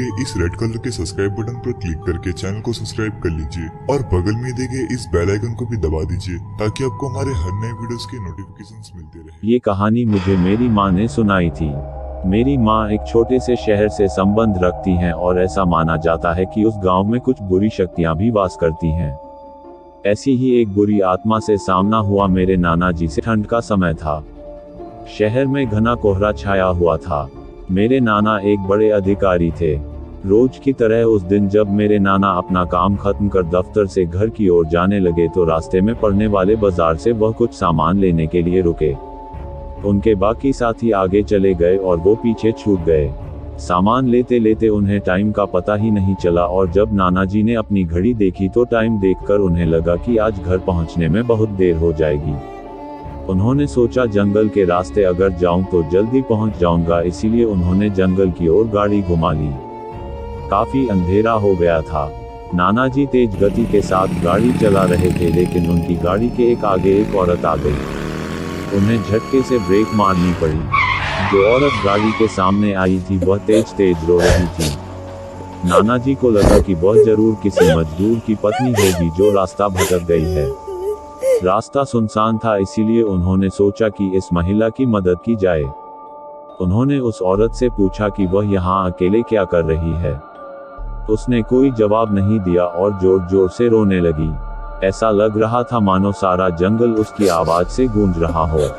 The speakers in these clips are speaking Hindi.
गए इस रेड कलर के सब्सक्राइब बटन पर क्लिक करके चैनल को सब्सक्राइब कर लीजिए और बगल में दिए गए इस बेल आइकन को भी दबा दीजिए ताकि आपको हमारे हर नए वीडियोस के नोटिफिकेशंस मिलते रहे। ये कहानी मुझे मेरी माँ ने सुनाई थी। मेरी माँ एक छोटे से शहर से संबंध रखती हैं और ऐसा माना जाता है कि उस गांव में कुछ बुरी शक्तियां भी वास करती हैं। ऐसी ही एक बुरी आत्मा से सामना हुआ मेरे नाना जी से। ठंड का समय था। शहर में घना कोहरा छाया हुआ था। मेरे नाना एक बड़े अधिकारी थे। रोज की तरह उस दिन जब मेरे नाना अपना काम खत्म कर दफ्तर से घर की ओर जाने लगे तो रास्ते में पड़ने वाले बाजार से वह कुछ सामान लेने के लिए रुके। उनके बाकी साथी आगे चले गए और वो पीछे छूट गए। सामान लेते लेते उन्हें टाइम का पता ही नहीं चला और जब नाना जी ने अपनी घड़ी देखी तो टाइम देखकर उन्हें लगा कि आज घर पहुंचने में बहुत देर हो जाएगी। उन्होंने सोचा जंगल के रास्ते अगर जाऊं तो जल्दी पहुंच जाऊंगा, इसीलिए उन्होंने जंगल की ओर गाड़ी घुमा ली। काफी अंधेरा हो गया था। नाना जी तेज गति के साथ गाड़ी चला रहे थे लेकिन उनकी गाड़ी के आगे एक औरत आ गई। उन्हें झटके से ब्रेक मारनी पड़ी। जो औरत गाड़ी के सामने आई थी वह तेज तेज रो रही थी। नाना जी को लगा कि वह जरूर किसी मजदूर की पत्नी होगी जो रास्ता भटक गई है। रास्ता सुनसान था, इसीलिए उन्होंने सोचा कि इस महिला की मदद की जाए। उन्होंने उस औरत से पूछा कि वह यहाँ अकेले क्या कर रही है। उसने कोई जवाब नहीं दिया और जोर जोर से रोने लगी। ऐसा लग रहा था मानो सारा जंगल उसकी आवाज से गूंज रहा हो।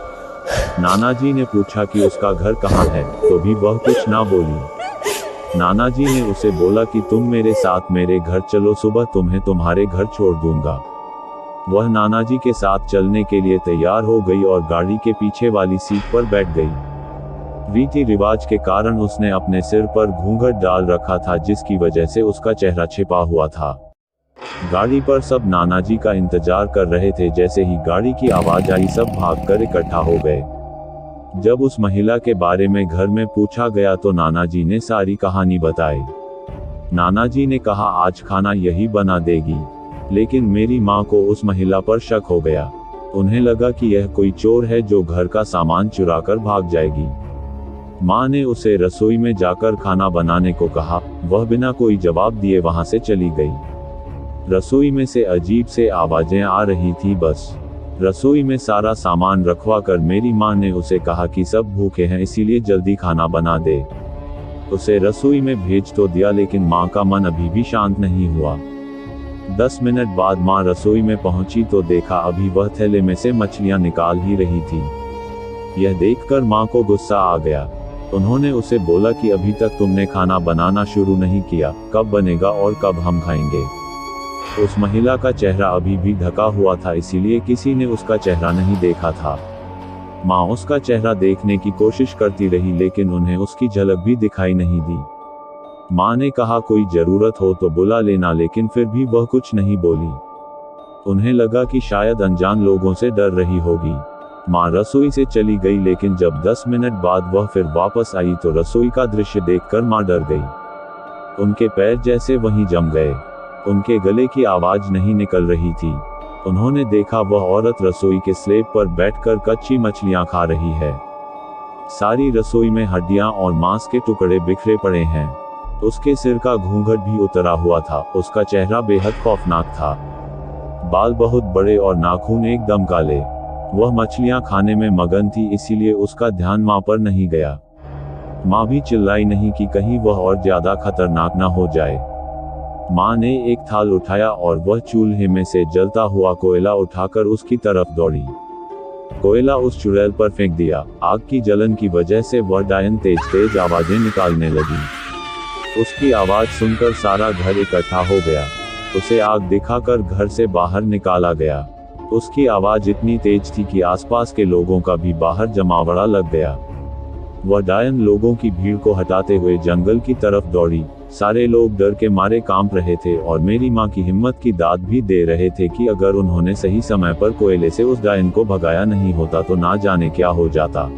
नाना जी ने पूछा कि उसका घर कहाँ है, तो भी वह कुछ ना बोली। नाना जी ने उसे बोला कि तुम मेरे साथ मेरे घर चलो, सुबह तुम्हें तुम्हारे घर छोड़ दूंगा। वह नाना जी के साथ चलने के लिए तैयार हो गई और गाड़ी के पीछे वाली सीट पर बैठ गई। रीति रिवाज के कारण उसने अपने सिर पर घूंघट डाल रखा था जिसकी वजह से उसका चेहरा छिपा हुआ था। गाड़ी पर सब नाना जी का इंतजार कर रहे थे। जैसे ही गाड़ी की आवाज आई सब भागकर इकट्ठा हो गए। जब उस महिला के बारे में घर में पूछा गया तो नाना जी ने सारी कहानी बताई। नाना जी ने कहा आज खाना यही बना देगी, लेकिन मेरी माँ को उस महिला पर शक हो गया। उन्हें लगा कि यह कोई चोर है जो घर का सामान चुराकर भाग जाएगी। माँ ने उसे रसोई में जाकर खाना बनाने को कहा। वह बिना कोई जवाब दिए वहां से चली गई। रसोई में से अजीब से आवाजें आ रही थी। बस रसोई में सारा सामान रखवा कर मेरी माँ ने उसे कहा कि सब भूखे हैं, इसीलिए जल्दी खाना बना दे। उसे रसोई में भेज तो दिया लेकिन माँ का मन अभी भी शांत नहीं हुआ। 10 मिनट बाद माँ रसोई में पहुंची तो देखा अभी वह थैले में से मछलियां निकाल ही रही थी। यह देखकर माँ को गुस्सा आ गया। उन्होंने उसे बोला कि अभी तक तुमने खाना बनाना शुरू नहीं किया, कब बनेगा और कब हम खाएंगे। उस महिला का चेहरा अभी भी ढका हुआ था, इसीलिए किसी ने उसका चेहरा नहीं देखा था। माँ उसका चेहरा देखने की कोशिश करती रही लेकिन उन्हें उसकी झलक भी दिखाई नहीं दी। माँ ने कहा कोई जरूरत हो तो बुला लेना, लेकिन फिर भी वह कुछ नहीं बोली। उन्हें लगा कि शायद अनजान लोगों से डर रही होगी। माँ रसोई से चली गई लेकिन जब 10 मिनट बाद वह फिर वापस आई तो रसोई का दृश्य देखकर माँ डर गई। उनके पैर जैसे वहीं जम गए। उनके गले की आवाज नहीं निकल रही थी। उन्होंने देखा वह औरत रसोई के स्लेब पर बैठकर कच्ची मछलियां खा रही है। सारी रसोई में हड्डियां और मांस के टुकड़े बिखरे पड़े हैं। उसके सिर का घूंघट भी उतरा हुआ था। उसका चेहरा बेहद खौफनाक था। बाल बहुत बड़े और नाखून एकदम काले। वह मछलियां खाने में मगन थी, इसीलिए उसका ध्यान माँ पर नहीं गया। माँ भी चिल्लाई नहीं कि कहीं वह और ज्यादा खतरनाक ना हो जाए। माँ ने एक थाल उठाया और वह चूल्हे में से जलता हुआ कोयला उठाकर उसकी तरफ दौड़ी। कोयला उस चुड़ैल पर फेंक दिया। आग की जलन की वजह से वह डायन तेज तेज आवाजें निकालने लगी। उसकी आवाज सुनकर सारा घर इकट्ठा हो गया। उसे आग दिखाकर घर से बाहर निकाला गया। उसकी आवाज इतनी तेज थी कि आसपास के लोगों का भी बाहर जमावड़ा लग गया। वह डायन लोगों की भीड़ को हटाते हुए जंगल की तरफ दौड़ी। सारे लोग डर के मारे कांप रहे थे और मेरी माँ की हिम्मत की दाद भी दे रहे थे कि अगर उन्होंने सही समय पर कोयले से उस डायन को भगाया नहीं होता तो ना जाने क्या हो जाता।